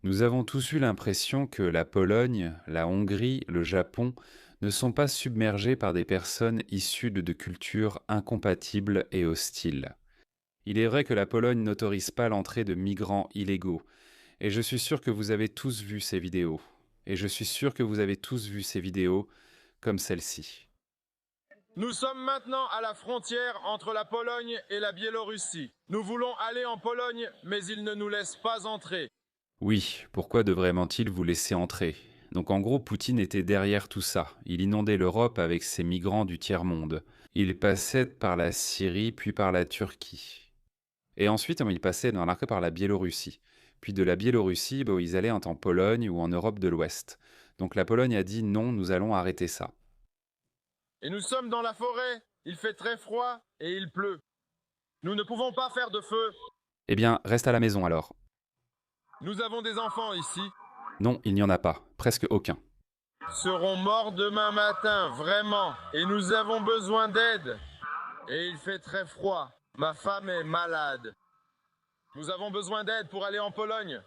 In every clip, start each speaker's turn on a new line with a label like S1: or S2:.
S1: Nous avons tous eu l'impression que la Pologne, la Hongrie, le Japon ne sont pas submergés par des personnes issues de cultures incompatibles et hostiles. Il est vrai que la Pologne n'autorise pas l'entrée de migrants illégaux, et je suis sûr que vous avez tous vu ces vidéos. Et je suis sûr que vous avez tous vu ces vidéos comme celle-ci.
S2: Nous sommes maintenant à la frontière entre la Pologne et la Biélorussie. Nous voulons aller en Pologne, mais ils ne nous laissent pas entrer.
S1: Oui, pourquoi devrait-il vous laisser entrer? Donc en gros, Poutine était derrière tout ça. Il inondait l'Europe avec ses migrants du tiers-monde. Il passait par la Syrie, puis par la Turquie. Et ensuite, il passait par la Biélorussie. Puis de la Biélorussie, ils allaient en Pologne ou en Europe de l'Ouest. Donc la Pologne a dit non, nous allons arrêter ça.
S2: Et nous sommes dans la forêt. Il fait très froid et il pleut. Nous ne pouvons pas faire de feu.
S1: Eh bien, reste à la maison alors.
S2: Nous avons des enfants ici.
S1: Non, il n'y en a pas, presque aucun.
S2: Seront morts demain matin, vraiment. Et nous avons besoin d'aide. Et il fait très froid. Ma femme est malade. Nous avons besoin d'aide pour aller en Pologne.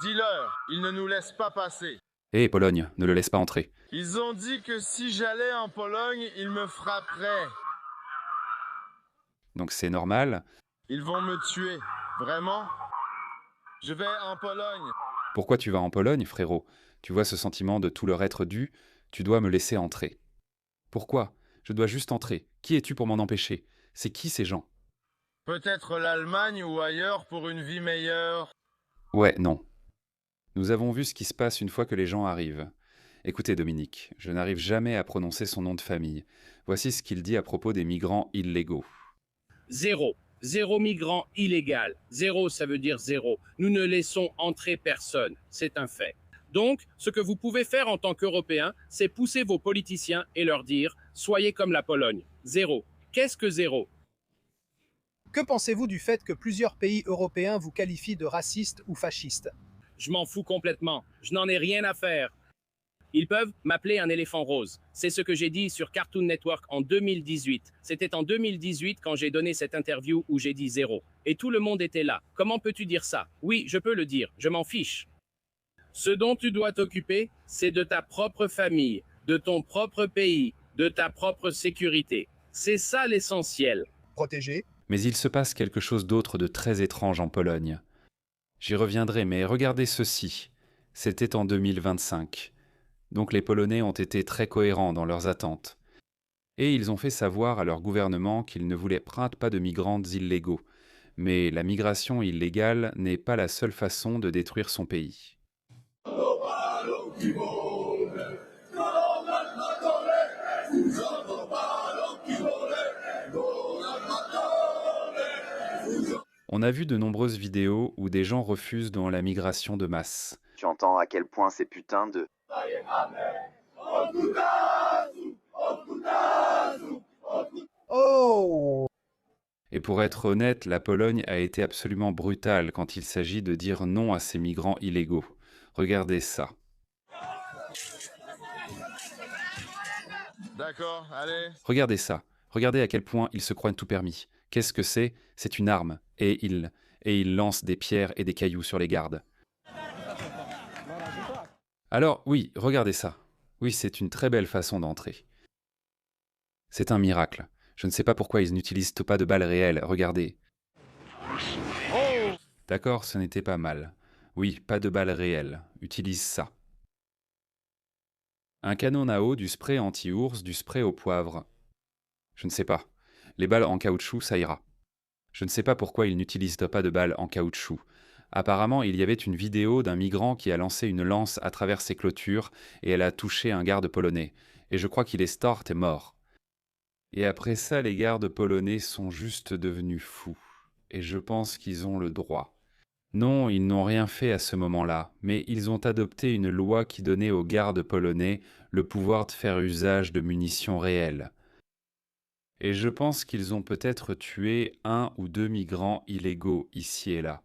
S2: Dis-leur, ils ne nous laissent pas passer.
S1: Hé, Pologne, ne le laisse pas entrer.
S2: Ils ont dit que si j'allais en Pologne, ils me frapperaient.
S1: Donc c'est normal.
S2: Ils vont me tuer. Vraiment? Je vais en Pologne.
S1: Pourquoi tu vas en Pologne, frérot? Tu vois ce sentiment de tout leur être dû? Tu dois me laisser entrer. Pourquoi? Je dois juste entrer. Qui es-tu pour m'en empêcher? C'est qui ces gens?
S2: Peut-être l'Allemagne ou ailleurs pour une vie meilleure.
S1: Ouais, non. Nous avons vu ce qui se passe une fois que les gens arrivent. Écoutez, Dominique, je n'arrive jamais à prononcer son nom de famille. Voici ce qu'il dit à propos des migrants illégaux.
S3: Zéro. Zéro migrant illégal. Zéro, ça veut dire zéro. Nous ne laissons entrer personne. C'est un fait. Donc, ce que vous pouvez faire en tant qu'Européens, c'est pousser vos politiciens et leur dire « Soyez comme la Pologne ». Zéro. Qu'est-ce que zéro?
S4: Que pensez-vous du fait que plusieurs pays européens vous qualifient de racistes ou fascistes?
S3: Je m'en fous complètement. Je n'en ai rien à faire. Ils peuvent m'appeler un éléphant rose. C'est ce que j'ai dit sur Cartoon Network en 2018. C'était en 2018 quand j'ai donné cette interview où j'ai dit zéro. Et tout le monde était là. Comment peux-tu dire ça? Oui, je peux le dire. Je m'en fiche. Ce dont tu dois t'occuper, c'est de ta propre famille, de ton propre pays, de ta propre sécurité. C'est ça l'essentiel.
S4: Protégés?
S1: Mais il se passe quelque chose d'autre de très étrange en Pologne. J'y reviendrai, mais regardez ceci. C'était en 2025. Donc les Polonais ont été très cohérents dans leurs attentes. Et ils ont fait savoir à leur gouvernement qu'ils ne voulaient pas de migrants illégaux. Mais la migration illégale n'est pas la seule façon de détruire son pays. On a vu de nombreuses vidéos où des gens refusent dans la migration de masse.
S5: Tu entends à quel point ces putains de...
S4: Oh!
S1: Et pour être honnête, la Pologne a été absolument brutale quand il s'agit de dire non à ces migrants illégaux. Regardez ça.
S2: D'accord, allez.
S1: Regardez ça. Regardez à quel point ils se croient tout permis. Qu'est-ce que c'est? C'est une arme. Et ils lancent des pierres et des cailloux sur les gardes. Alors oui, regardez ça. Oui, c'est une très belle façon d'entrer. C'est un miracle. Je ne sais pas pourquoi ils n'utilisent pas de balles réelles. Regardez. D'accord, ce n'était pas mal. Oui, pas de balles réelles. Utilise ça. Un canon à eau, du spray anti-ours, du spray au poivre. Je ne sais pas. Les balles en caoutchouc, ça ira. Je ne sais pas pourquoi ils n'utilisent pas de balles en caoutchouc. Apparemment, il y avait une vidéo d'un migrant qui a lancé une lance à travers ses clôtures et elle a touché un garde polonais. Et je crois qu'il est mort. Et après ça, les gardes polonais sont juste devenus fous. Et je pense qu'ils ont le droit. Non, ils n'ont rien fait à ce moment-là, mais ils ont adopté une loi qui donnait aux gardes polonais le pouvoir de faire usage de munitions réelles. Et je pense qu'ils ont peut-être tué 1 ou 2 migrants illégaux ici et là.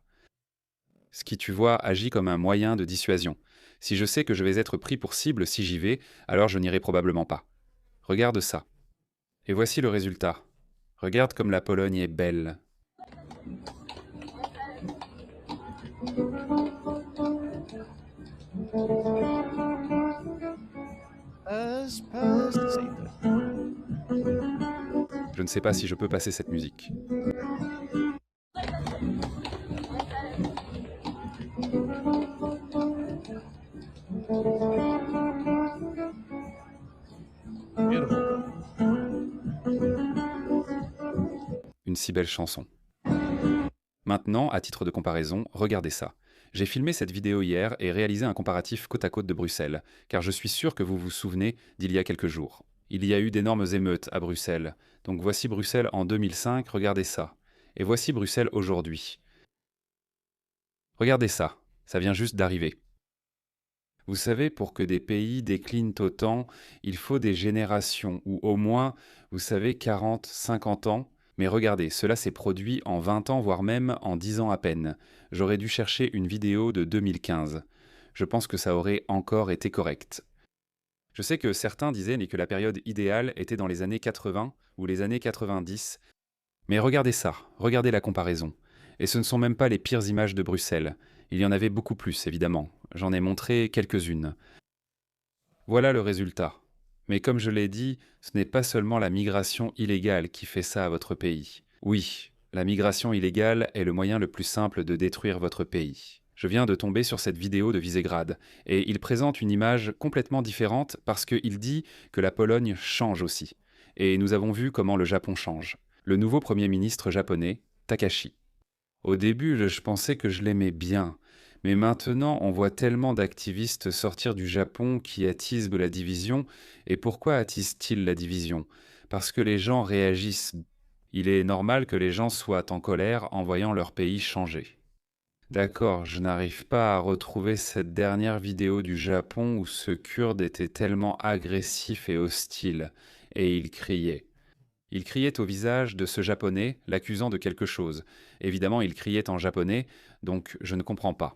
S1: Ce qui, tu vois, agit comme un moyen de dissuasion. Si je sais que je vais être pris pour cible si j'y vais, alors je n'irai probablement pas. Regarde ça. Et voici le résultat. Regarde comme la Pologne est belle. Je ne sais pas si je peux passer cette musique. Une si belle chanson. Maintenant, à titre de comparaison, regardez ça. J'ai filmé cette vidéo hier et réalisé un comparatif côte à côte de Bruxelles, car je suis sûr que vous vous souvenez d'il y a quelques jours. Il y a eu d'énormes émeutes à Bruxelles. Donc voici Bruxelles en 2005, regardez ça. Et voici Bruxelles aujourd'hui. Regardez ça, ça vient juste d'arriver. Vous savez, pour que des pays déclinent autant, il faut des générations, ou au moins, vous savez, 40, 50 ans. Mais regardez, cela s'est produit en 20 ans, voire même en 10 ans à peine. J'aurais dû chercher une vidéo de 2015. Je pense que ça aurait encore été correct. Je sais que certains disaient que la période idéale était dans les années 80 ou les années 90. Mais regardez ça, regardez la comparaison. Et ce ne sont même pas les pires images de Bruxelles. Il y en avait beaucoup plus, évidemment. J'en ai montré quelques-unes. Voilà le résultat. Mais comme je l'ai dit, ce n'est pas seulement la migration illégale qui fait ça à votre pays. Oui, la migration illégale est le moyen le plus simple de détruire votre pays. Je viens de tomber sur cette vidéo de Visegrad, et il présente une image complètement différente parce qu'il dit que la Pologne change aussi. Et nous avons vu comment le Japon change. Le nouveau Premier ministre japonais, Takashi. Au début, je pensais que je l'aimais bien, mais maintenant on voit tellement d'activistes sortir du Japon qui attisent la division. Et pourquoi attisent-ils la division? Parce que les gens réagissent. Il est normal que les gens soient en colère en voyant leur pays changer. D'accord, je n'arrive pas à retrouver cette dernière vidéo du Japon où ce Kurde était tellement agressif et hostile, et il criait. Il criait au visage de ce Japonais, l'accusant de quelque chose. Évidemment, il criait en japonais, donc je ne comprends pas.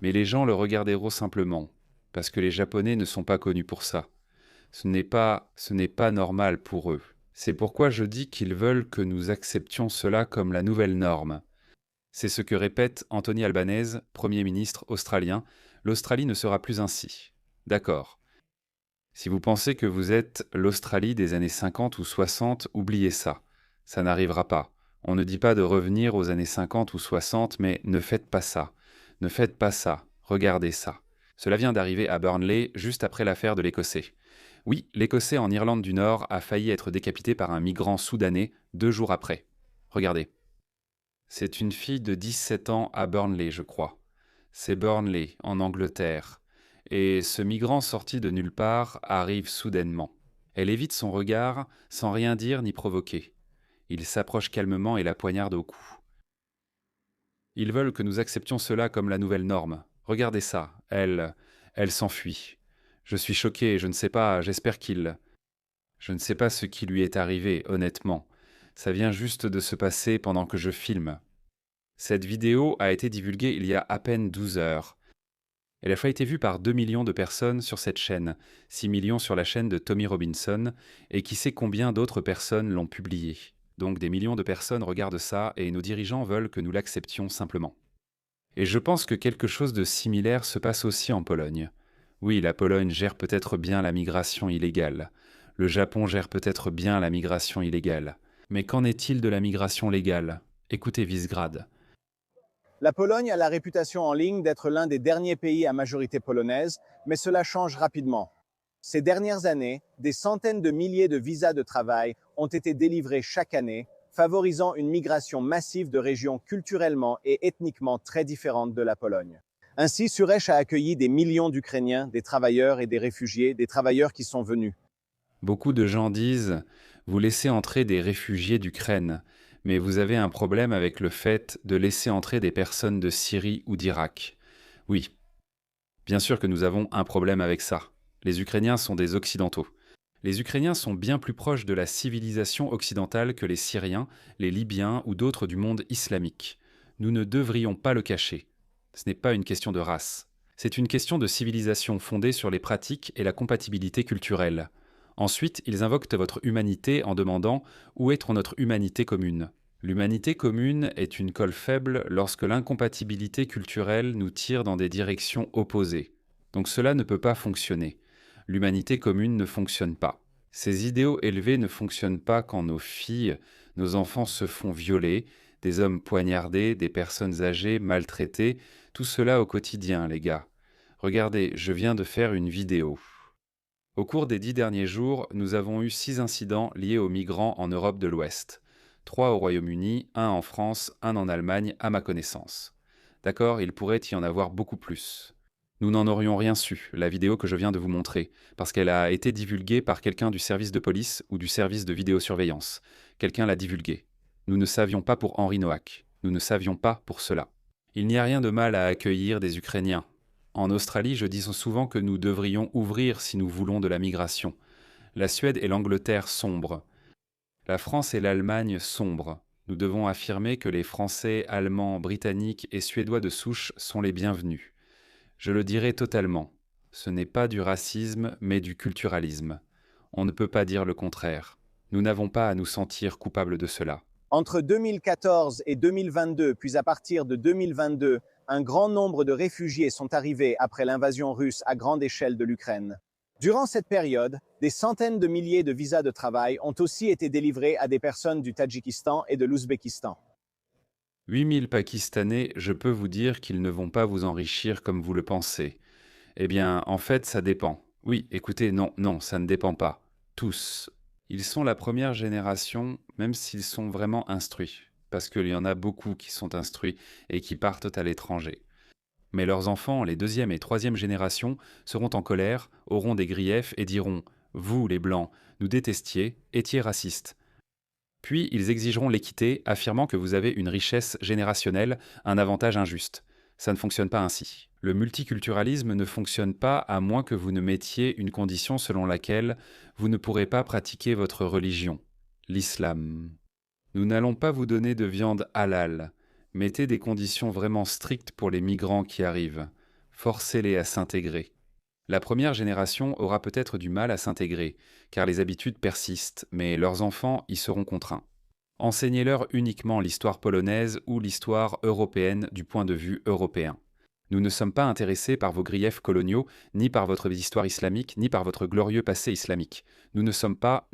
S1: Mais les gens le regarderont simplement, parce que les Japonais ne sont pas connus pour ça. Ce n'est pas normal pour eux. C'est pourquoi je dis qu'ils veulent que nous acceptions cela comme la nouvelle norme. C'est ce que répète Anthony Albanese, Premier ministre australien. L'Australie ne sera plus ainsi. D'accord. Si vous pensez que vous êtes l'Australie des années 50 ou 60, oubliez ça. Ça n'arrivera pas. On ne dit pas de revenir aux années 50 ou 60, mais ne faites pas ça. Ne faites pas ça. Regardez ça. Cela vient d'arriver à Burnley, juste après l'affaire de l'Écossais. Oui, l'Écossais en Irlande du Nord a failli être décapité par un migrant soudanais 2 jours après. Regardez. C'est une fille de 17 ans à Burnley, je crois. C'est Burnley, en Angleterre. Et ce migrant sorti de nulle part arrive soudainement. Elle évite son regard sans rien dire ni provoquer. Il s'approche calmement et la poignarde au cou. Ils veulent que nous acceptions cela comme la nouvelle norme. Regardez ça, elle s'enfuit. Je suis choqué, je ne sais pas, j'espère qu'il... Je ne sais pas ce qui lui est arrivé, honnêtement. Ça vient juste de se passer pendant que je filme. Cette vidéo a été divulguée il y a à peine 12 heures. Elle a été vue par 2 millions de personnes sur cette chaîne, 6 millions sur la chaîne de Tommy Robinson, et qui sait combien d'autres personnes l'ont publiée. Donc des millions de personnes regardent ça et nos dirigeants veulent que nous l'acceptions simplement. Et je pense que quelque chose de similaire se passe aussi en Pologne. Oui, la Pologne gère peut-être bien la migration illégale. Le Japon gère peut-être bien la migration illégale. Mais qu'en est-il de la migration légale? Écoutez Visegrad.
S6: La Pologne a la réputation en ligne d'être l'un des derniers pays à majorité polonaise, mais cela change rapidement. Ces dernières années, des centaines de milliers de visas de travail ont été délivrés chaque année, favorisant une migration massive de régions culturellement et ethniquement très différentes de la Pologne. Ainsi, Suresh a accueilli des millions d'Ukrainiens, des travailleurs et des réfugiés, des travailleurs qui sont venus.
S1: Beaucoup de gens disent « Vous laissez entrer des réfugiés d'Ukraine ». Mais vous avez un problème avec le fait de laisser entrer des personnes de Syrie ou d'Irak. Oui, bien sûr que nous avons un problème avec ça. Les Ukrainiens sont des Occidentaux. Les Ukrainiens sont bien plus proches de la civilisation occidentale que les Syriens, les Libyens ou d'autres du monde islamique. Nous ne devrions pas le cacher. Ce n'est pas une question de race. C'est une question de civilisation fondée sur les pratiques et la compatibilité culturelle. Ensuite, ils invoquent votre humanité en demandant « Où est notre humanité commune ?» L'humanité commune est une colle faible lorsque l'incompatibilité culturelle nous tire dans des directions opposées. Donc cela ne peut pas fonctionner. L'humanité commune ne fonctionne pas. Ces idéaux élevés ne fonctionnent pas quand nos filles, nos enfants se font violer, des hommes poignardés, des personnes âgées, maltraitées, tout cela au quotidien, les gars. Regardez, je viens de faire une vidéo. Au cours des 10 derniers jours, nous avons eu 6 incidents liés aux migrants en Europe de l'Ouest. 3 au Royaume-Uni, 1 en France, 1 en Allemagne, à ma connaissance. D'accord, il pourrait y en avoir beaucoup plus. Nous n'en aurions rien su, la vidéo que je viens de vous montrer, parce qu'elle a été divulguée par quelqu'un du service de police ou du service de vidéosurveillance. Quelqu'un l'a divulguée. Nous ne savions pas pour Henri Noack. Nous ne savions pas pour cela. Il n'y a rien de mal à accueillir des Ukrainiens. En Australie, je dis souvent que nous devrions ouvrir si nous voulons de la migration. La Suède et l'Angleterre sombrent. La France et l'Allemagne sombrent. Nous devons affirmer que les Français, Allemands, Britanniques et Suédois de souche sont les bienvenus. Je le dirai totalement. Ce n'est pas du racisme, mais du culturalisme. On ne peut pas dire le contraire. Nous n'avons pas à nous sentir coupables de cela.
S6: Entre 2014 et 2022, puis à partir de 2022, un grand nombre de réfugiés sont arrivés après l'invasion russe à grande échelle de l'Ukraine. Durant cette période, des centaines de milliers de visas de travail ont aussi été délivrés à des personnes du Tadjikistan et de l'Ouzbékistan.
S1: 8000 Pakistanais, je peux vous dire qu'ils ne vont pas vous enrichir comme vous le pensez. Eh bien, en fait, ça dépend. Oui, écoutez, non, ça ne dépend pas. Tous. Ils sont la première génération, même s'ils sont vraiment instruits, parce qu'il y en a beaucoup qui sont instruits et qui partent à l'étranger. Mais leurs enfants, les deuxième et troisième générations, seront en colère, auront des griefs et diront « Vous, les Blancs, nous détestiez, étiez racistes ». Puis ils exigeront l'équité, affirmant que vous avez une richesse générationnelle, un avantage injuste. Ça ne fonctionne pas ainsi. Le multiculturalisme ne fonctionne pas à moins que vous ne mettiez une condition selon laquelle vous ne pourrez pas pratiquer votre religion, l'islam. Nous n'allons pas vous donner de viande halal. Mettez des conditions vraiment strictes pour les migrants qui arrivent. Forcez-les à s'intégrer. La première génération aura peut-être du mal à s'intégrer, car les habitudes persistent, mais leurs enfants y seront contraints. Enseignez-leur uniquement l'histoire polonaise ou l'histoire européenne du point de vue européen. Nous ne sommes pas intéressés par vos griefs coloniaux, ni par votre histoire islamique, ni par votre glorieux passé islamique. Nous ne sommes pas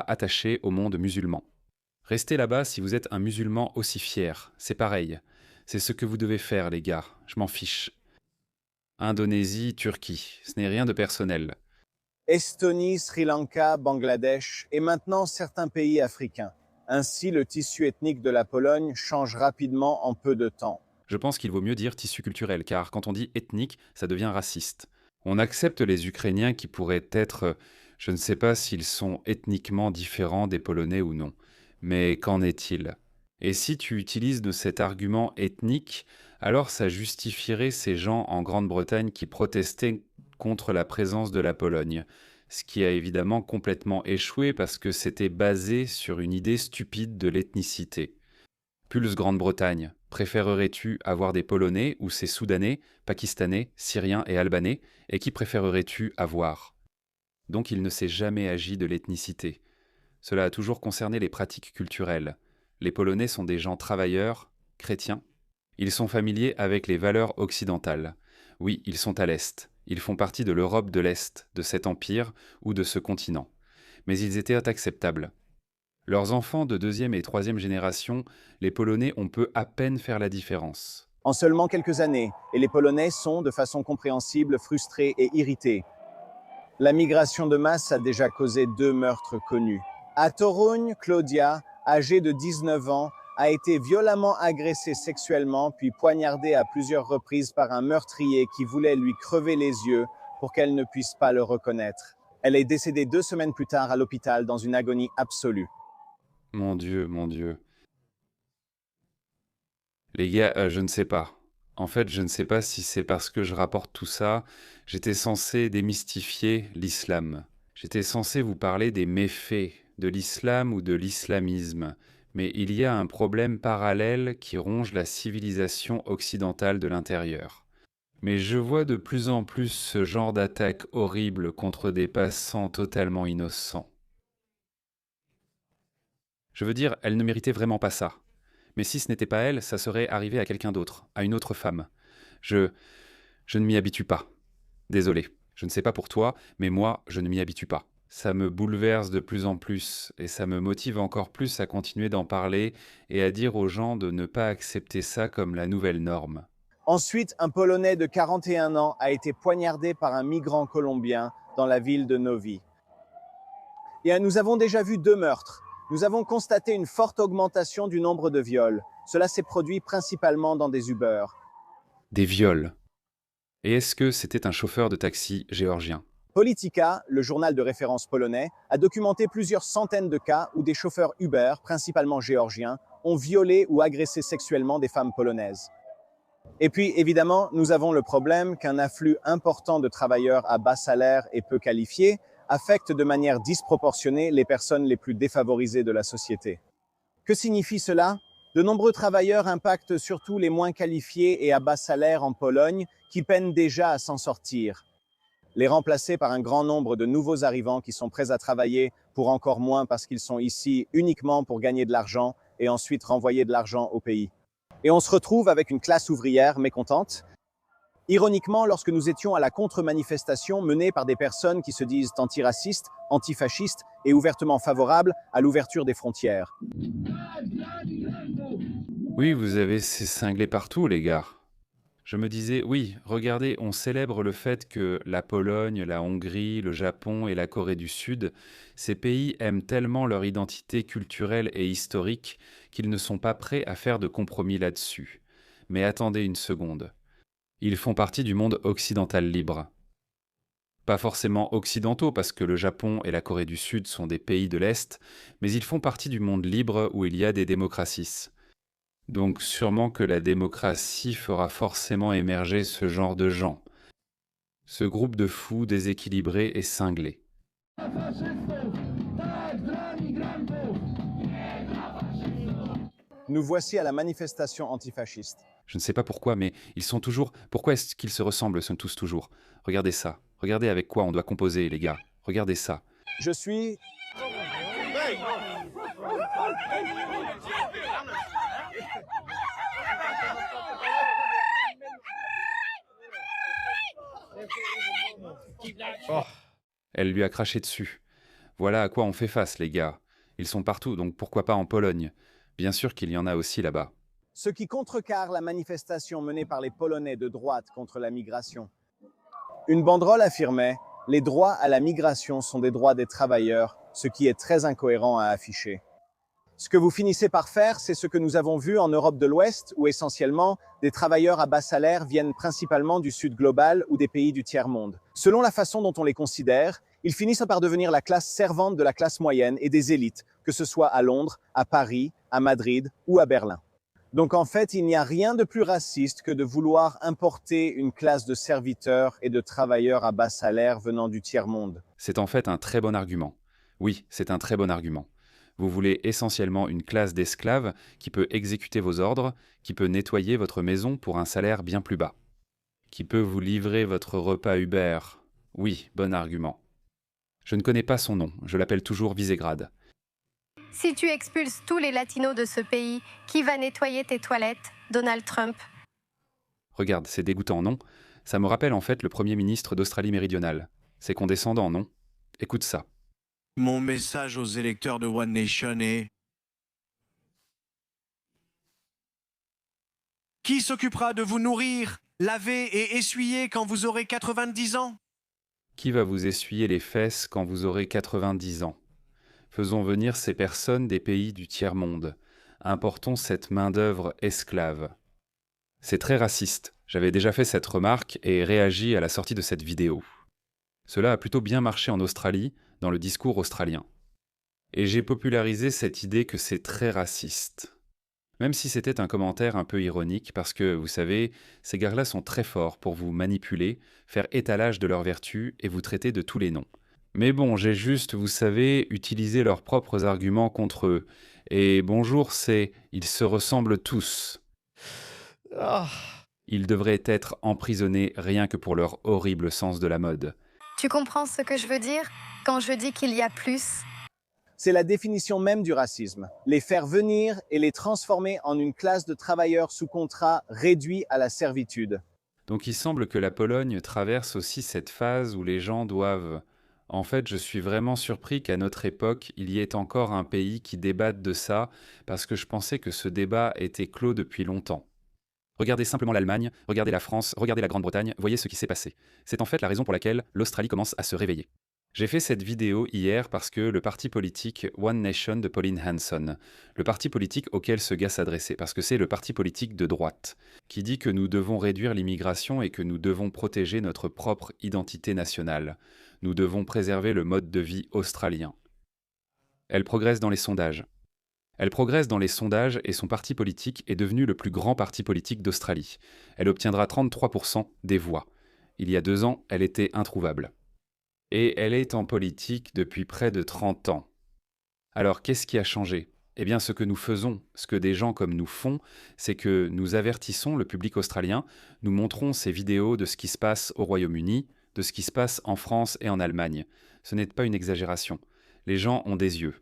S1: attachés au monde musulman. Restez là-bas si vous êtes un musulman aussi fier, c'est pareil. C'est ce que vous devez faire, les gars, je m'en fiche. Indonésie, Turquie, ce n'est rien de personnel.
S6: Estonie, Sri Lanka, Bangladesh et maintenant certains pays africains. Ainsi, le tissu ethnique de la Pologne change rapidement en peu de temps.
S1: Je pense qu'il vaut mieux dire tissu culturel, car quand on dit ethnique, ça devient raciste. On accepte les Ukrainiens qui pourraient être, je ne sais pas s'ils sont ethniquement différents des Polonais ou non. Mais qu'en est-il ? Et si tu utilises de cet argument ethnique, alors ça justifierait ces gens en Grande-Bretagne qui protestaient contre la présence de la Pologne, ce qui a évidemment complètement échoué parce que c'était basé sur une idée stupide de l'ethnicité. Pulse Grande-Bretagne, préférerais-tu avoir des Polonais ou ces Soudanais, Pakistanais, Syriens et Albanais, et qui préférerais-tu avoir ? Donc il ne s'est jamais agi de l'ethnicité. Cela a toujours concerné les pratiques culturelles. Les Polonais sont des gens travailleurs, chrétiens. Ils sont familiers avec les valeurs occidentales. Oui, ils sont à l'Est. Ils font partie de l'Europe de l'Est, de cet empire ou de ce continent. Mais ils étaient acceptables. Leurs enfants de deuxième et troisième génération, les Polonais, on peut à peine faire la différence.
S6: En seulement quelques années, et les Polonais sont, de façon compréhensible, frustrés et irrités. La migration de masse a déjà causé 2 meurtres connus. À Toruń, Claudia, âgée de 19 ans, a été violemment agressée sexuellement puis poignardée à plusieurs reprises par un meurtrier qui voulait lui crever les yeux pour qu'elle ne puisse pas le reconnaître. Elle est décédée 2 semaines plus tard à l'hôpital dans une agonie absolue.
S1: Mon Dieu, mon Dieu. Les gars, je ne sais pas. En fait, je ne sais pas si c'est parce que je rapporte tout ça. J'étais censé démystifier l'islam. J'étais censé vous parler des méfaits de l'islam ou de l'islamisme. Mais il y a un problème parallèle qui ronge la civilisation occidentale de l'intérieur. Mais je vois de plus en plus ce genre d'attaque horrible contre des passants totalement innocents. Je veux dire, elle ne méritait vraiment pas ça. Mais si ce n'était pas elle, ça serait arrivé à quelqu'un d'autre, à une autre femme. Je Je ne m'y habitue pas. Désolé, je ne sais pas pour toi, mais moi, je ne m'y habitue pas. Ça me bouleverse de plus en plus, et ça me motive encore plus à continuer d'en parler et à dire aux gens de ne pas accepter ça comme la nouvelle norme.
S6: Ensuite, un Polonais de 41 ans a été poignardé par un migrant colombien dans la ville de Novi. Et nous avons déjà vu 2 meurtres. Nous avons constaté une forte augmentation du nombre de viols. Cela s'est produit principalement dans des Uber.
S1: Des viols. Et est-ce que c'était un chauffeur de taxi géorgien?
S6: Politica, le journal de référence polonais, a documenté plusieurs centaines de cas où des chauffeurs Uber, principalement géorgiens, ont violé ou agressé sexuellement des femmes polonaises. Et puis, évidemment, nous avons le problème qu'un afflux important de travailleurs à bas salaire et peu qualifiés affecte de manière disproportionnée les personnes les plus défavorisées de la société. Que signifie cela? De nombreux travailleurs impactent surtout les moins qualifiés et à bas salaire en Pologne qui peinent déjà à s'en sortir. Les remplacer par un grand nombre de nouveaux arrivants qui sont prêts à travailler pour encore moins parce qu'ils sont ici uniquement pour gagner de l'argent et ensuite renvoyer de l'argent au pays. Et on se retrouve avec une classe ouvrière mécontente. Ironiquement, lorsque nous étions à la contre-manifestation menée par des personnes qui se disent antiracistes, antifascistes et ouvertement favorables à l'ouverture des frontières.
S1: Oui, vous avez ces cinglés partout, les gars. Je me disais, oui, regardez, on célèbre le fait que la Pologne, la Hongrie, le Japon et la Corée du Sud, ces pays aiment tellement leur identité culturelle et historique qu'ils ne sont pas prêts à faire de compromis là-dessus. Mais attendez une seconde. Ils font partie du monde occidental libre. Pas forcément occidentaux parce que le Japon et la Corée du Sud sont des pays de l'Est, mais ils font partie du monde libre où il y a des démocraties. Donc sûrement que la démocratie fera forcément émerger ce genre de gens. Ce groupe de fous déséquilibrés et cinglés.
S6: Nous voici à la manifestation antifasciste.
S1: Je ne sais pas pourquoi, mais ils sont toujours... Pourquoi est-ce qu'ils se ressemblent, sont tous toujours? Regardez ça. Regardez avec quoi on doit composer, les gars. Regardez ça.
S6: Je suis...
S1: Oh. Elle lui a craché dessus. Voilà à quoi on fait face, les gars. Ils sont partout, donc pourquoi pas en Pologne? Bien sûr qu'il y en a aussi là-bas.
S6: Ce qui contrecarre la manifestation menée par les Polonais de droite contre la migration. Une banderole affirmait « Les droits à la migration sont des droits des travailleurs », ce qui est très incohérent à afficher. Ce que vous finissez par faire, c'est ce que nous avons vu en Europe de l'Ouest, où essentiellement, des travailleurs à bas salaire viennent principalement du Sud global ou des pays du tiers-monde. Selon la façon dont on les considère, ils finissent par devenir la classe servante de la classe moyenne et des élites, que ce soit à Londres, à Paris, à Madrid ou à Berlin. Donc en fait, il n'y a rien de plus raciste que de vouloir importer une classe de serviteurs et de travailleurs à bas salaire venant du tiers-monde.
S1: C'est en fait un très bon argument. Oui, c'est un très bon argument. Vous voulez essentiellement une classe d'esclaves qui peut exécuter vos ordres, qui peut nettoyer votre maison pour un salaire bien plus bas, qui peut vous livrer votre repas Uber. Oui, bon argument. Je ne connais pas son nom, je l'appelle toujours Visegrad.
S7: Si tu expulses tous les latinos de ce pays, qui va nettoyer tes toilettes? Donald Trump.
S1: Regarde, c'est dégoûtant, non? Ça me rappelle en fait le Premier ministre d'Australie méridionale. C'est condescendant, non? Écoute ça.
S8: Mon message aux électeurs de One Nation est... Qui s'occupera de vous nourrir, laver et essuyer quand vous aurez 90 ans?
S1: Qui va vous essuyer les fesses quand vous aurez 90 ans? Faisons venir ces personnes des pays du tiers-monde. Importons cette main-d'œuvre esclave. C'est très raciste. J'avais déjà fait cette remarque et réagi à la sortie de cette vidéo. Cela a plutôt bien marché en Australie, dans le discours australien. Et j'ai popularisé cette idée que c'est très raciste. Même si c'était un commentaire un peu ironique, parce que, vous savez, ces gars-là sont très forts pour vous manipuler, faire étalage de leurs vertus et vous traiter de tous les noms. Mais bon, j'ai juste, vous savez, utilisé leurs propres arguments contre eux. Et bonjour, c'est « ils se ressemblent tous ». Ils devraient être emprisonnés rien que pour leur horrible sens de la mode.
S7: Tu comprends ce que je veux dire quand je dis qu'il y a plus?
S6: C'est la définition même du racisme. Les faire venir et les transformer en une classe de travailleurs sous contrat réduits à la servitude.
S1: Donc il semble que la Pologne traverse aussi cette phase où les gens doivent... En fait, je suis vraiment surpris qu'à notre époque, il y ait encore un pays qui débatte de ça, parce que je pensais que ce débat était clos depuis longtemps. Regardez simplement l'Allemagne, regardez la France, regardez la Grande-Bretagne, voyez ce qui s'est passé. C'est en fait la raison pour laquelle l'Australie commence à se réveiller. J'ai fait cette vidéo hier parce que le parti politique One Nation de Pauline Hanson, le parti politique auquel ce gars s'adressait, parce que c'est le parti politique de droite, qui dit que nous devons réduire l'immigration et que nous devons protéger notre propre identité nationale. Nous devons préserver le mode de vie australien. Elle progresse dans les sondages. Elle progresse dans les sondages et son parti politique est devenu le plus grand parti politique d'Australie. Elle obtiendra 33% des voix. Il y a 2 ans, elle était introuvable. Et elle est en politique depuis près de 30 ans. Alors qu'est-ce qui a changé ? Eh bien ce que nous faisons, ce que des gens comme nous font, c'est que nous avertissons le public australien, nous montrons ces vidéos de ce qui se passe au Royaume-Uni, de ce qui se passe en France et en Allemagne. Ce n'est pas une exagération. Les gens ont des yeux.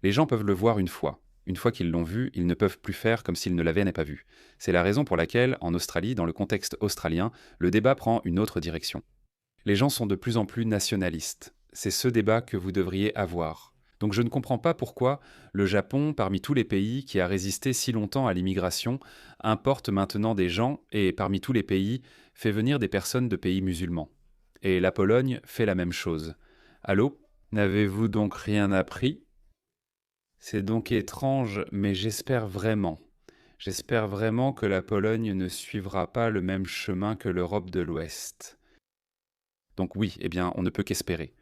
S1: Les gens peuvent le voir une fois. Une fois qu'ils l'ont vu, ils ne peuvent plus faire comme s'ils ne l'avaient pas vu. C'est la raison pour laquelle, en Australie, dans le contexte australien, le débat prend une autre direction. Les gens sont de plus en plus nationalistes. C'est ce débat que vous devriez avoir. Donc je ne comprends pas pourquoi le Japon, parmi tous les pays qui a résisté si longtemps à l'immigration, importe maintenant des gens et, parmi tous les pays, fait venir des personnes de pays musulmans. Et la Pologne fait la même chose. Allô ? N'avez-vous donc rien appris ? C'est donc étrange, mais j'espère vraiment que la Pologne ne suivra pas le même chemin que l'Europe de l'Ouest. Donc oui, eh bien, on ne peut qu'espérer.